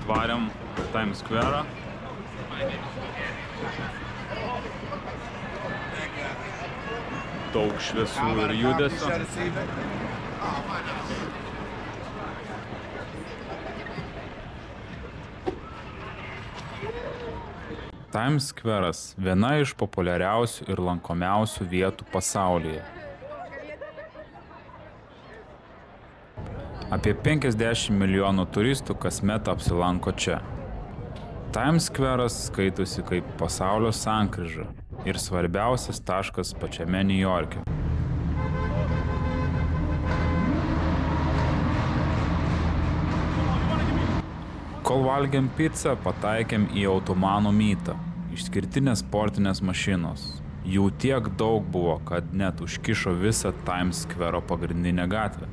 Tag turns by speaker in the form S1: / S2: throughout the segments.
S1: varėm per Times Square. Daug šviesų ir judesio. Times Square'as – viena iš populiariausių ir lankomiausių vietų pasaulyje. Apie 50 milijonų turistų kasmet apsilanko čia. Times Square'as skaitosi kaip pasaulio sankryža ir svarbiausias taškas pačiame Niujorke. Kol valgėm pizzą, pataikėm į automanų mytą – išskirtinės sportinės mašinos. Jų tiek daug buvo, kad net užkišo visą Times Square'o pagrindinę gatvę.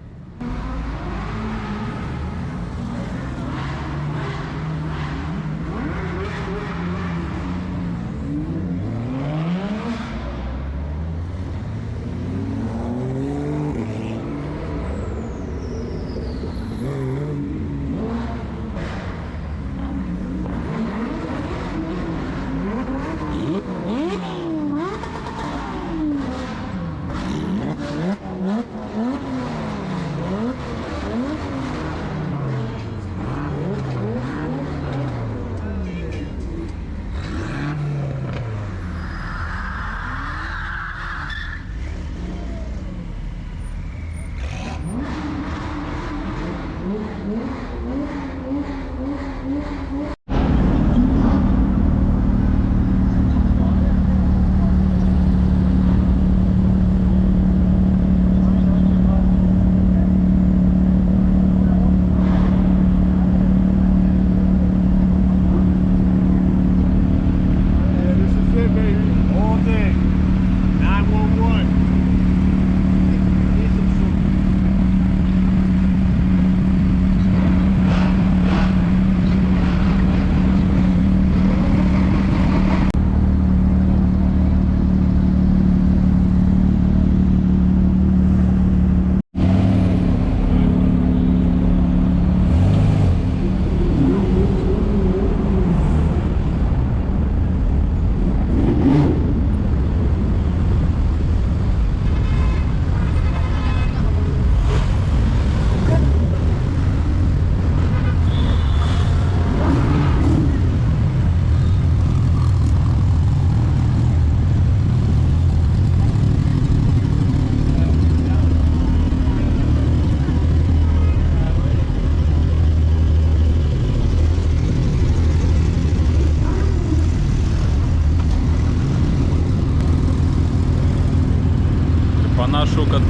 S1: Panašu, kad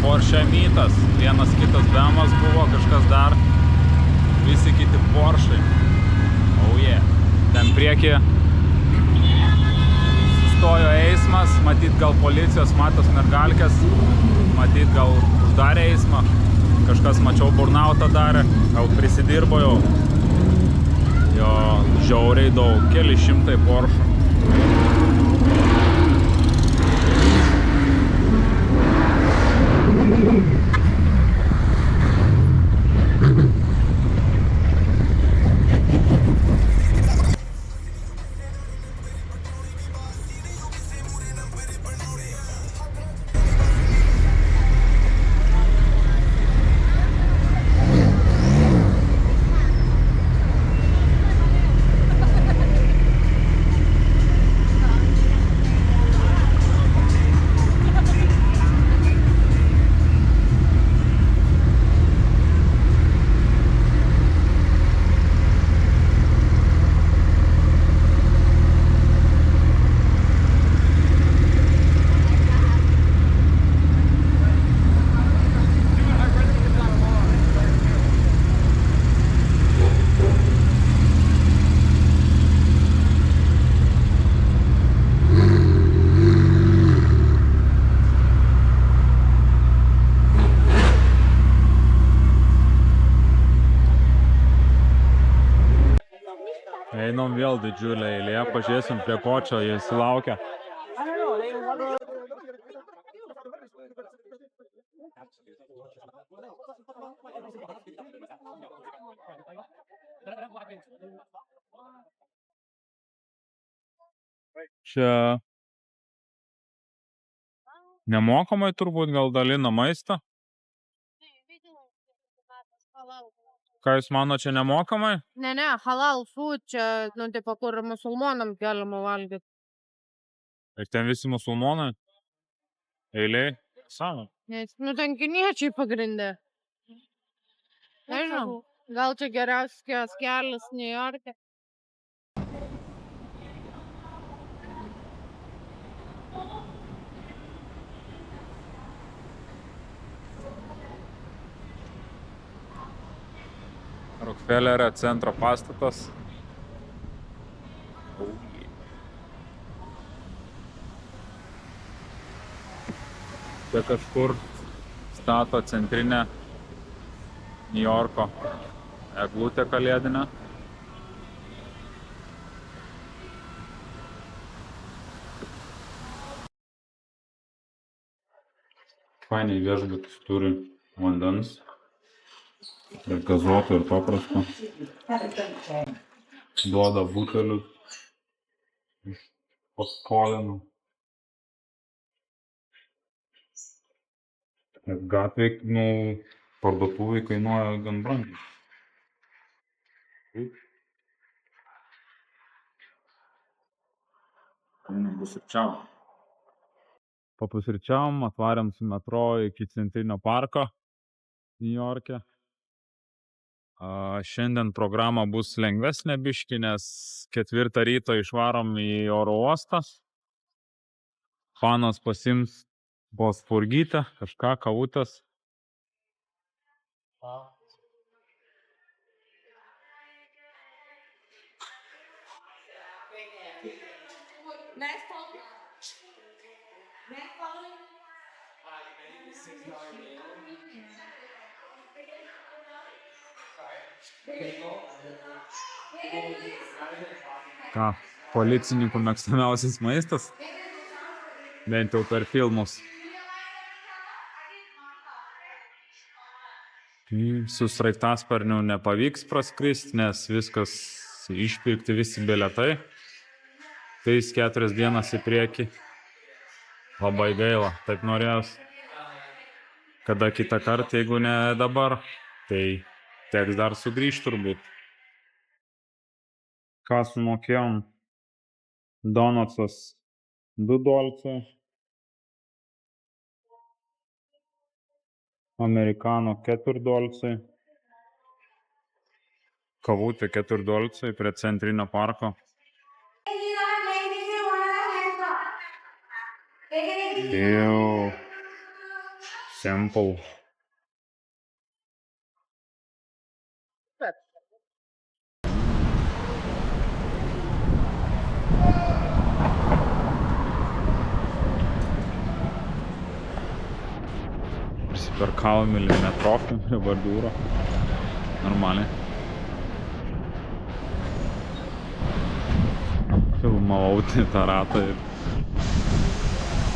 S1: Porsche mytas, vienas kitas BMW'as buvo, kažkas dar, visi kiti Porsche. Oh yeah. Ten prieky sustojo eismas, matyt gal policijos matos mergalkės, matyt gal uždarė eismą, kažkas mačiau burnautą darė, gal prisidirbo jau. Jo, žiauriai daug, keli šimtai Porsche. Einam vėl didžiulė eilė, pažiūrėsim prie ko čia jis laukia. Čia nemokamai turbūt gal dalina maistą. Ką jūs mano, čia nemokamai?
S2: Ne, halal food čia, nu, tipo, kur musulmonam galima valgyti.
S1: Ir ten visi musulmonai? Eiliai? Savo?
S2: Nu, ten kiniečiai pagrindė. Nežinau, gal čia geriausias kelias Niujorke.
S1: Rockefellerio centro pastatas. Čia kažkur stato centrinę Niujorko eglutę kalėdinę. Fainiai viešbutis turi vandens. Ir gazuoto, ir paprasto. Duoda butelius iš paskolinų. Gatvėj, nu, parduotuvai kainuoja gan brangiai. Papusryčiavom, atvarėm su metro iki Centrinio parko Niujorke. Šiandien programa bus lengvesnė biškį, nes 4 ryto išvarom į oro uostą. Fanas pasiims spurgytę, kažką, kavutės. Ką, policininkų mėgstamiausias maistas? Bent jau per filmus. Su sraigtasparniu nepavyks praskrist, nes viskas išpirkti visi bilietai. Tai 4 dienas į priekį. Labai gaila, taip norėjos. Kada kitą kartą, jeigu ne dabar, tai teks dar sugrįžti turbūt. Ką sumokėjom? Donutsas $2. Amerikano $4. Kavutė $4 prie Centrinio parko. Jau. Simple. Prisiperkavom į metro prie Bordiūro. Normaliai. Filmavau tą ratą ir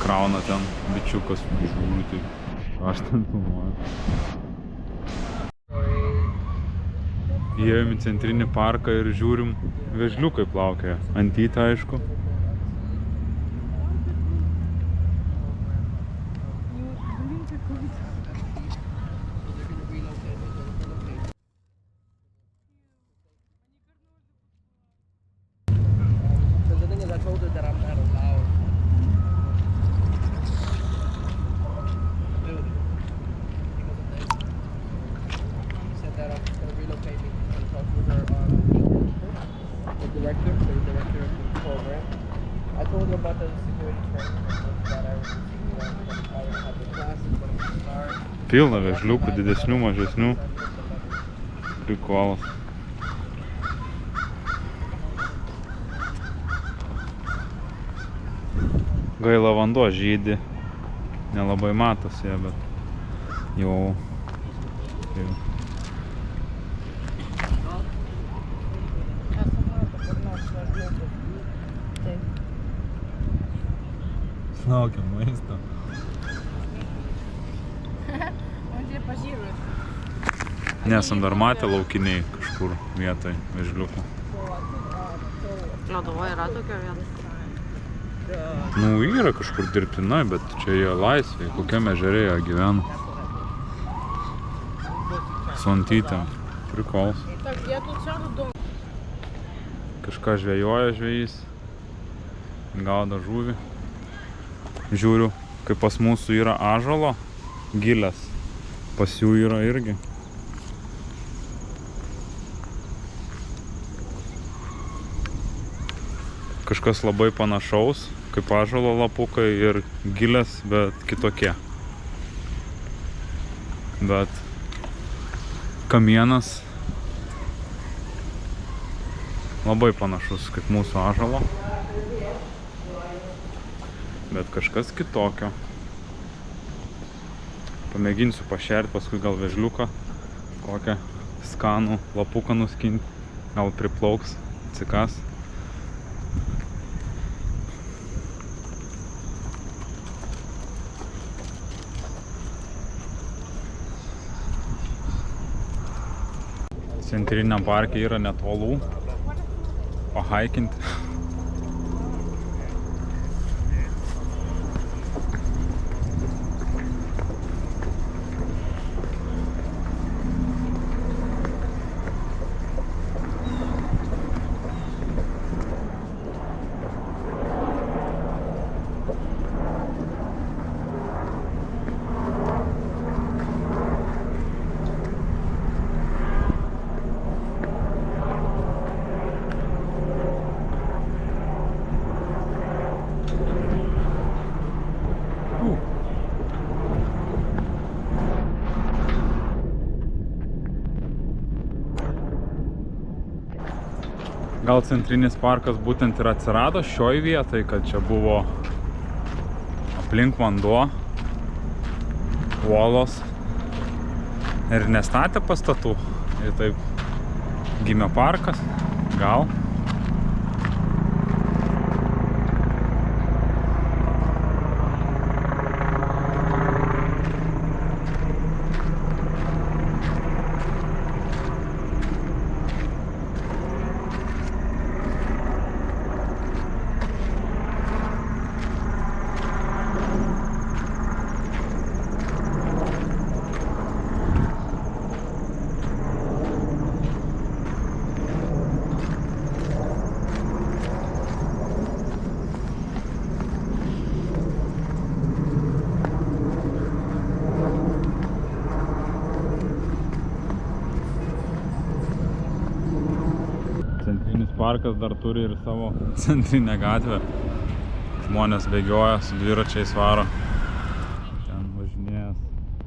S1: krauna ten bičiukas žiūri, tai aš ten filmuoju. Įėjom į Centrinį parką ir žiūrim, vėžliukai plaukioja. Antytė, aišku. Pilna vėžliukų, didesnių, mažesnių. Prikolas. Gaila, vanduo žydi. Nelabai matosi, bet jau. Laukia maisto. Nesam dar matę laukiniai kažkur. kažkur vietoj vežliukų.
S2: Lietuvoj yra tokia vieta?
S1: Nu, yra kažkur dirbtinai, bet čia jie laisvai, kokiame ežere jie gyvena. Su antytėm. Prikols. Kažką žvejoja žvejys. Gaudo žuvį. Žiūriu, kaip pas mūsų yra ąžuolo gilės. Pas jų yra irgi. Kažkas labai panašaus, kaip ąžuolo lapukai ir gilės, bet kitokie. Bet kamienas labai panašus kaip mūsų ąžuolo. Bet kažkas kitokio. Pamėginsiu pašerti, paskui gal vežliuką kokią skanų lapuką nuskinti. Gal priplauks, atsikas. Centriniam parke yra net uolų pahaikinti. Gal centrinis parkas būtent ir atsirado šioj vietai, kad čia buvo aplink vanduo, uolos ir nestatė pastatų. Ir taip gimė parkas, gal. Parkas dar turi ir savo centrinę gatvę. Žmonės bėgioja, su dviračiais varo. Ten važinėjas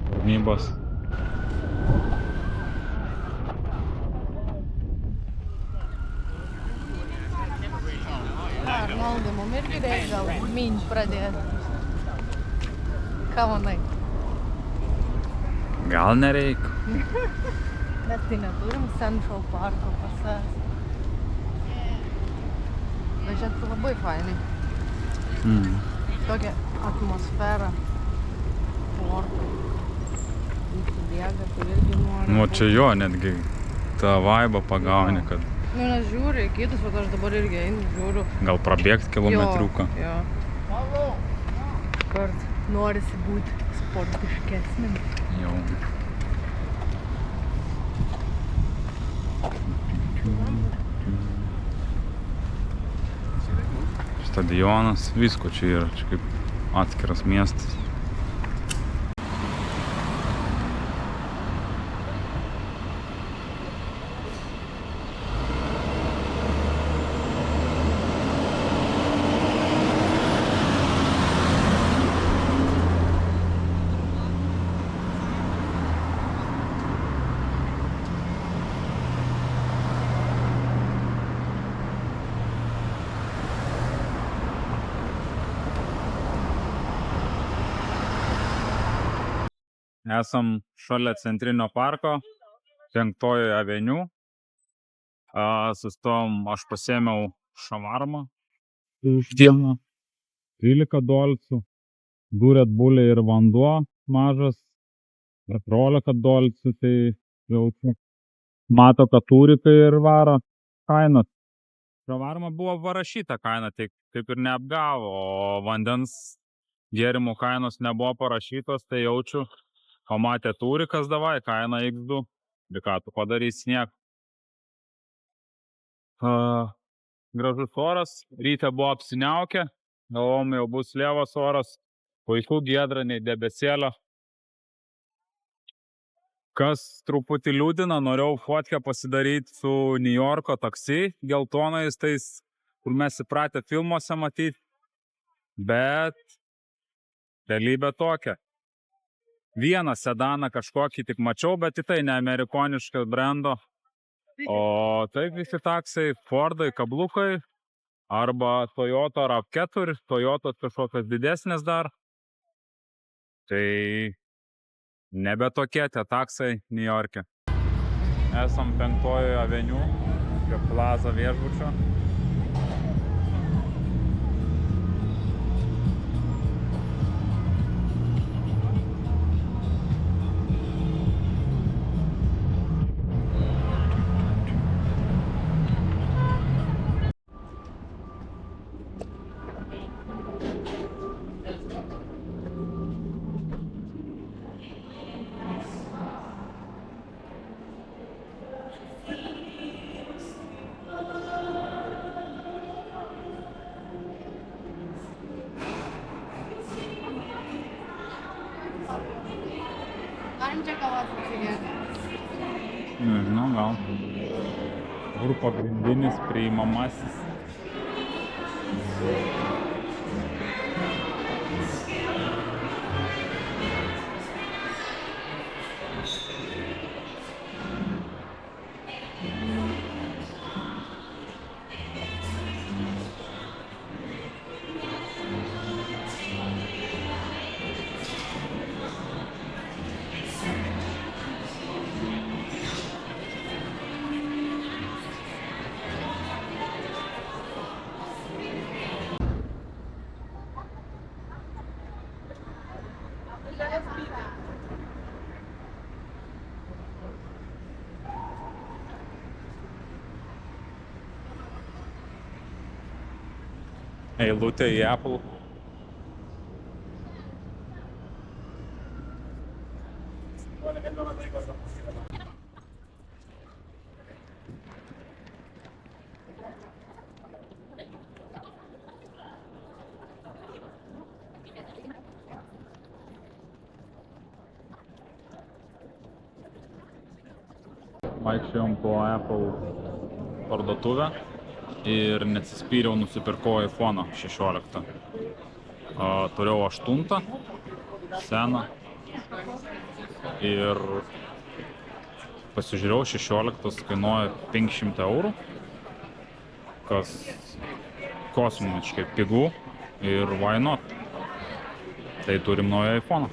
S1: tarnybos.
S2: Arnoldai, mum irgi reikia gal mint pradėti. Ką manai?
S1: Gal nereikia.
S2: Mes tai neturim Central Parko pasas. Važiuoti labai fainai. Tokia atmosfera. Porto. Visi bėga, tai irgi nori.
S1: Nu, čia jo netgi tą vaibą pagauni, kad...
S2: Nu, nes žiūri į kitus, bet aš dabar irgi einu, žiūriu.
S1: Gal prabėgti kilometriuką.
S2: Jo. Kart norisi būti sportiškesnim.
S1: Jau. Stadionas, visko čia yra, čia kaip atskiras miestas. Esam šalia centrinio parko, 5 aveniu. Sustojom, aš pasėmiau šavarmą už dieną. 13 dolcų. Du Red Bullai ir vanduo mažas. 14 dolcų, tai jaučiu. Mato, kad turi, tai ir varo kainas. Pravarma buvo parašyta kaina, tai kaip ir neapgavo, o vandens gėrimų kainos nebuvo parašytos, tai jaučiu, pamatė turi, kas davai, kaina X2, ir ką tu padarys niek. Gražus oras, ryte buvo apsiniaukę, galvom jau bus lievas oras, puiku giedra, nei debesėlio. Kas truputį liūdina, norėjau fotkę pasidaryti su New Yorko taksi, geltonais tais, kur mes įpratę filmuose matyti, bet realybė tokia. Vieną sedaną kažkokį tik mačiau, bet tai ne amerikoniškas brendo, o taip visi taksai, Fordai, Kablukai, arba Toyota RAV4, Toyota kažkokios didesnės dar. Tai nebe tokie tie taksai New York'e. Esam 5-ojoje Avenue, prie Plaza viešbučio.
S2: Galim čia kavos pasigėti.
S1: Nežinau, gal. Kur pagrindinis priimamasis. Eilutė į Apple. Vaikščiojom po Apple parduotuvę ir neatsispyriau, nusipirkau iPhone 16. Turėjau 8, seną, ir pasižiūrėjau, 16 kainuoja 500 eurų, kas kosmiškai pigu ir why not. Tai turim naują iPhone.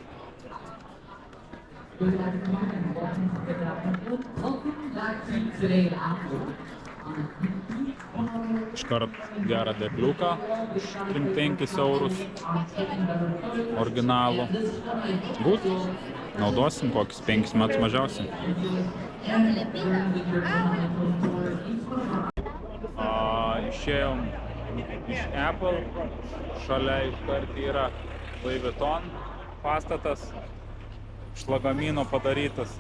S1: Iškart gerą dėkliuką už 5 eurus originalų. Būt, naudosim kokius 5 metus mažiausiai. Išėjom iš Apple, šalia iškart yra Louis Vuitton pastatas, iš lagamino padarytas.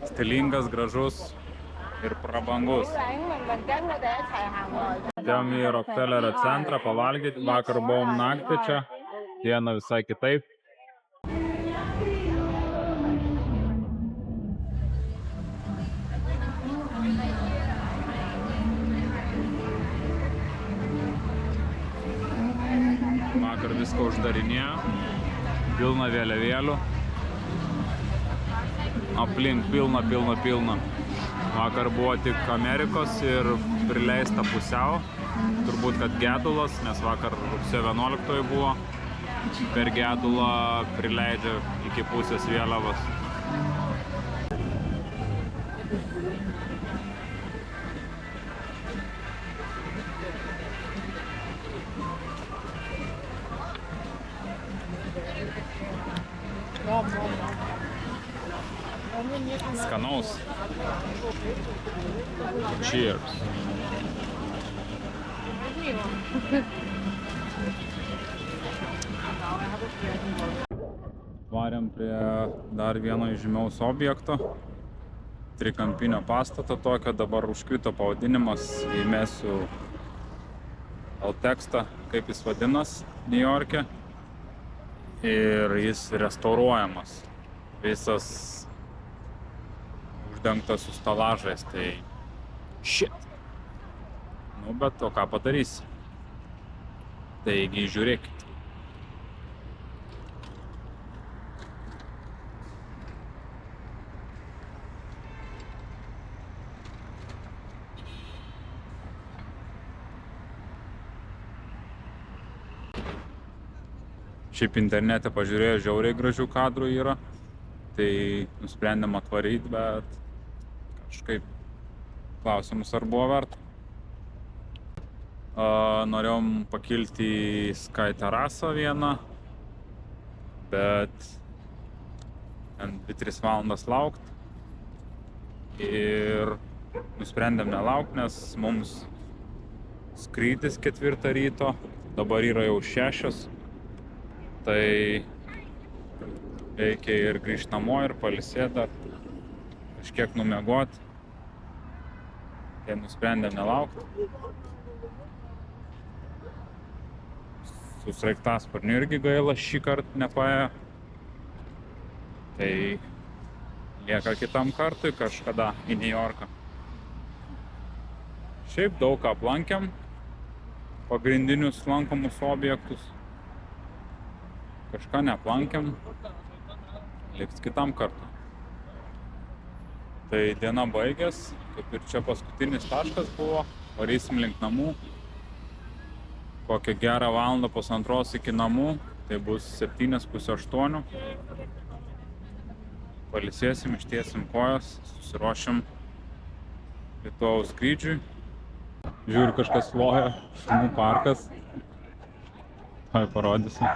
S1: Stilingas, gražus ir prabangus. Atėjom į Rockefellerio centrą pavalgyti, vakar buvom naktį čia, dieną visai kitaip. Vakar viską uždarinėjo, pilna vėliavėlių, aplink pilna. Vakar buvo tik Amerikos ir prileista pusiau. turbūt, kad gedulas, nes vakar rugsėjo 11 buvo. Per gedulą prileidžia iki pusės vėliavos. Skanaus. Cheers. Varėm prie dar vieno įžymiaus objekto. Trikampinio pastato tokio, dabar užkrito pavadinimas, įmesiu tekstą, kaip jis vadinas Niujorke. Ir jis restauruojamas. Visas uždengtas su stalažais, tai shit. Nu, bet o ką padarysi? Taigi, žiūrėkit. Šiaip internete pažiūrėjau, žiauriai gražių kadrų yra, tai nusprendėm atvaryti, bet kažkaip klausimus ar buvo verta. Norėjom pakilti į Sky terasą vieną, bet 2-3 valandas laukt ir nusprendėm nelaukt, nes mums skrydis 4 ryto, dabar yra jau 6. Tai reikia ir grįžti namo, ir pailsėti dar, kažkiek numiegoti. Tai nusprendėm nelaukti. Su sraigtasparniu irgi gaila šį kartą nepaėjo. Tai lieka kitam kartui kažkada į Niujorką. Šiaip daug ką aplankėm, pagrindinius lankomus objektus. Kažką neaplankėm, liks kitam kartui. Tai diena baigės, kaip ir čia paskutinis taškas buvo, varysim link namų. Kokią gerą valandą, pusantros iki namų, tai bus 7:30. Pailsėsim, ištiesim kojas, susiruošim rytojaus skrydžiui. Žiūriu, kažkas loja, šunų parkas. Tai parodysiu.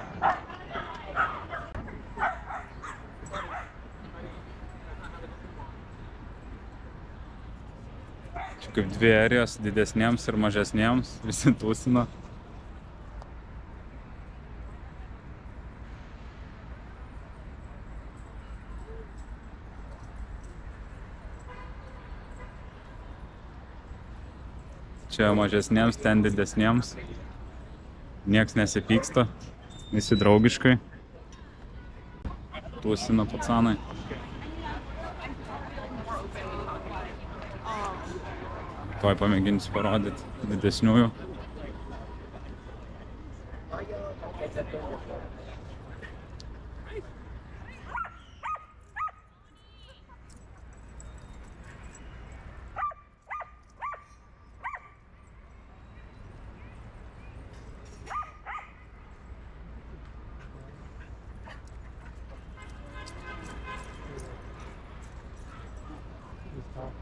S1: Kaip 2 erijos, didesniems ir mažesniems, visi tūsina. Čia mažesniems, ten didesniems. Nieks nesipyksta, visi draugiškai. Tūsina pacanai. Tuoj pamėginsiu parodyti didesniųjų.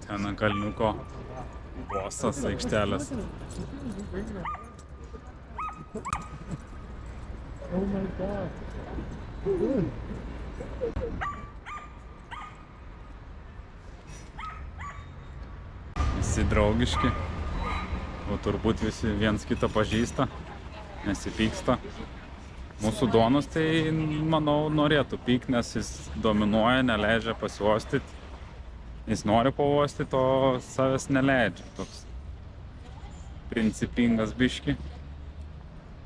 S1: Ten ant kalniuko bosas aikštelės. Visi draugiški, o turbūt visi viens kitą pažįsta, nesipyksta. Mūsų Donas tai, manau, norėtų pykt, nes jis dominuoja, neleidžia pasiuostyti. Jis nori pauostyti, o savęs neleidžia. Toks principingas biški.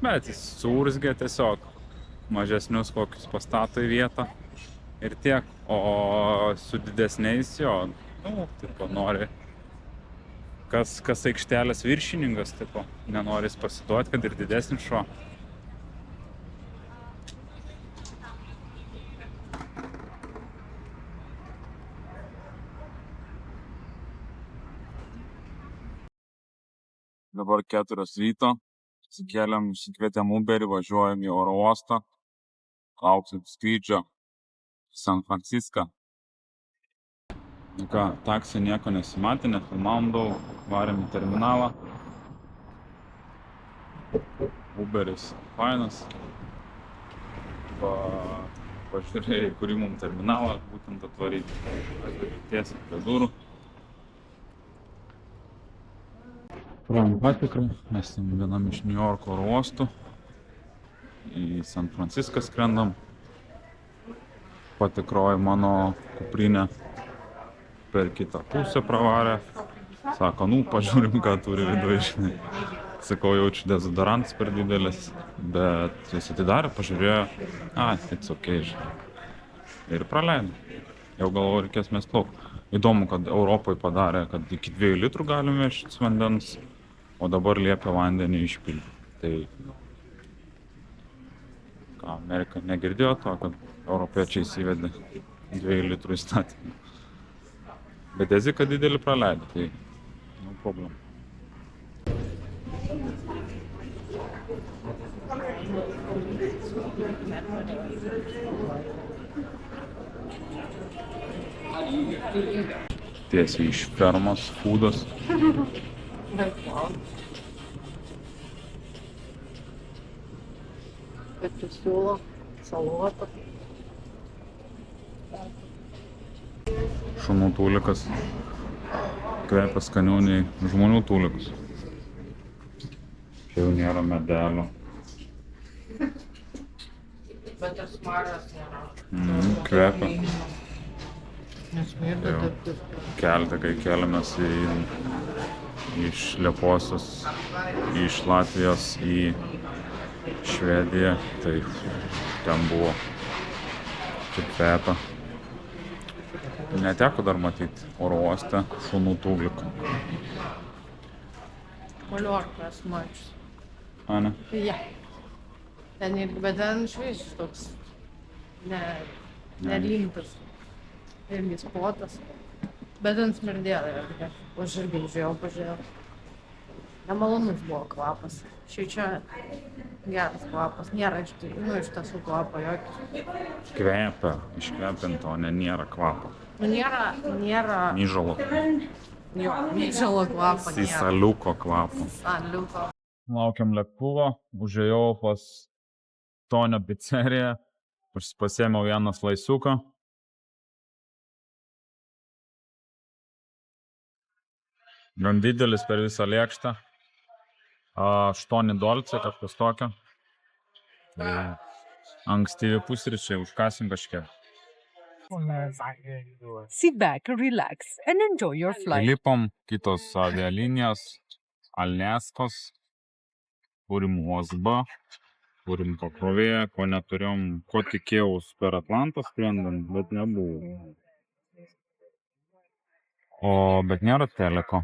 S1: Bet jis suurzgia tiesiog. Mažesnius kokius pastato į vietą. Ir tiek. O su didesniais jo, tipo, nori. Kas aikštelės viršininkas, tipo, nenori pasiduoti, kad ir didesnis šuo. dabar 4 ryto. Atsikėlėm, išsikvietėm Uberį, važiuojam į oro uostą. Lauksim skrydžio San Franciską. Ką, taksi nieko nesimatė, nefilmavom daug, varėm į terminalą. Uberis fainas. Pažiūrėjai, kurį mums terminalą būtent atvaryti. Tiesiai prie durų. Pravom patikrą, mes vienam iš New Yorko oro uostų. Į San Franciską skrendam. Patikroji mano kuprinę per kitą pusę pravarė. Sako, pažiūrim, ką turi viduje, žinai. Sakau, jaučiu dezodorantas per didelis, bet jis atidarė, pažiūrėjo, it's okay, žinai. Ir praleido. Jau galvoju, reikės mes plauk. Įdomu, kad Europoje padarė, kad iki 2 litrų galim vežtis vandens, o dabar liepia vandenį išpildyti. Tai, Amerika negirdėjo to, kad europiečiai įsivedė 2 litrų įstatymą. Bet esi, kad didelį praleido, tai problem. Tiesiai iš fermos foodas.
S2: Bet tu siūlo salotą.
S1: Šunų tūlikas. Kvepia skaniau nei žmonių tūlikas. Čia jau nėra medelio.
S2: Bet ir smaras nėra.
S1: Kvepia.
S2: Nesmirda taip.
S1: Keletą, kai keliamės iš Lieposios, iš Latvijos į Švediją, tai ten buvo čia kvepia. Neteko dar matyti oro uoste šunų tūlikų.
S2: Koliorką esu mačius.
S1: Ne?
S2: Ja. Ten irgi, bet ten švies toks nerimtas. Irgi spotas. Bet ten smirdėjo. Aš irgi žiūrėjau. Nemalonus buvo kvapas. Čia geras kvapas. Nėra iš tiesų kvapo jokio.
S1: Kvepia, iškvepinto, nėra kvapo.
S2: Nėra...
S1: Myžalo.
S2: Jo, myžalo kvapo nėra.
S1: Saliuko kvapo.
S2: Saliuko.
S1: Laukiam lėktuvo, užėjau pas Tonio pizzeriją, pasėmiau vienas laisiuką. Gan didelis per visą lėkštę. 8 dolcai, kažkas tokio. Ankstyvi pusryčiai, užkasim kažkiek.
S3: Sit back, relax, and enjoy your flight.
S1: Įlipom kitos avialinijos, Alneskos, turim USB, turim pakrovėją, ko neturėjom, ko tikėjaus per Atlantą skrendant, bet nebuvo. Bet nėra teliko.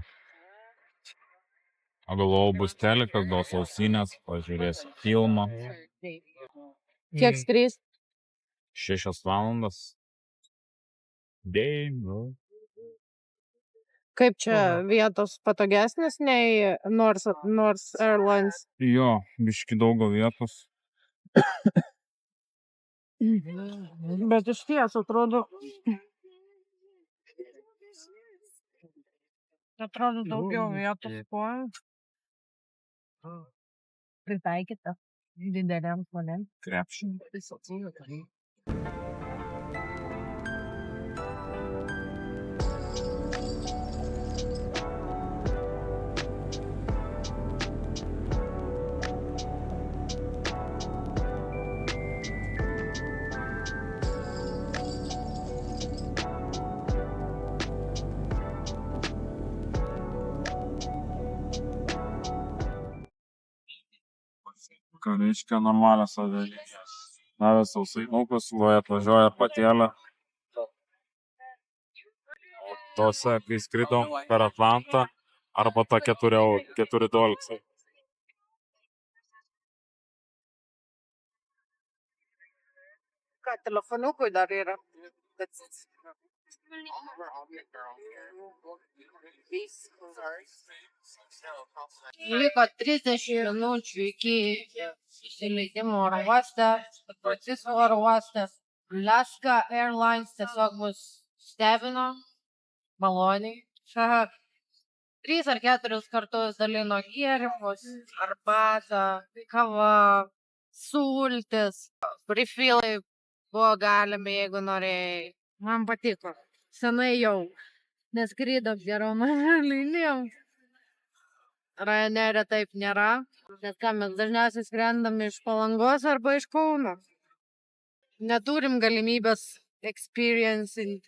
S1: Galvojau, bus telikas, duos ausinės, pažiūrės filmą.
S2: Kiek skrys?
S1: 6 valandas.
S2: Kaip čia vietos patogesnės nei North Airlines?
S1: Jo, biški daugiau vietos.
S2: Bet iš ties atrodo daugiau vietos kojų.
S3: Pritaikyta dideliam žmonėm.
S1: Krepšinį. Ką reiškia normalios avialinijos. Davė sausainukus, atvažiuoja patėlę. Tose, kai skridom per Atlantą, arba ta 4 dolcai.
S2: Ką, telefoniukui dar yra? Liko 30 minučių iki įsileidimo oro uoste, Francisco oro uoste. Alaska Airlines tiesiog mus stebino maloniai. 3 ar 4 kartus dalino gėrimus, arbatą, kava, sultis, refillai buvo galimi, jeigu norėjai. Man patiko. Senai jau neskridom gerom linijom. Ryanair'e taip nėra, nes ką mes dažniausiai skrendam iš Palangos arba iš Kauno. Neturim galimybės experiencing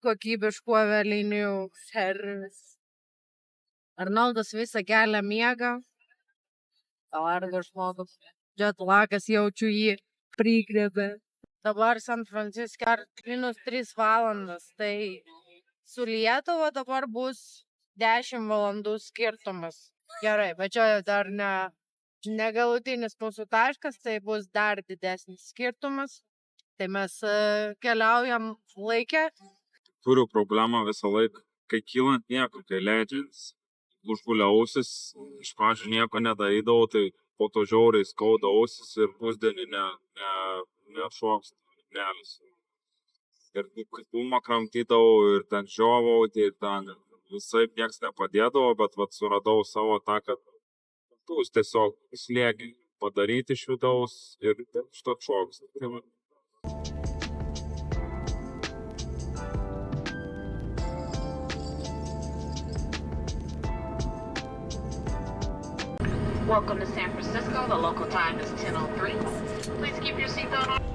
S2: kokybiškų avialinijų service. Arnoldas visą kelią miega. Pavargo žmogus. Jetlagas jaučiu jį prikvėpė. Dabar San Francisco -3 valandas, tai su Lietuva dabar bus 10 valandų skirtumas. Gerai, bet čia dar negalutinis mūsų taškas, tai bus dar didesnis skirtumas. Tai mes keliaujam laikę.
S1: Turiu problemą visą laiką, kai kylant nieko, kai leidžiant, užgulia ausis, iš pradžių nieko nedarydavau, tai po to žiauriai skauda ausis ir pusdienį nešoks nelis. Ir kūmą kramtydavau ir ten žiovau, ir ten visai nieks nepadėdavo, bet vat suradau savo tą, kad tūs tiesiog slėgį padaryti iš vidaus ir šito šoks. Tai va.
S4: Welcome to San Francisco. The local time is 10:03. Please keep your seatbelt on.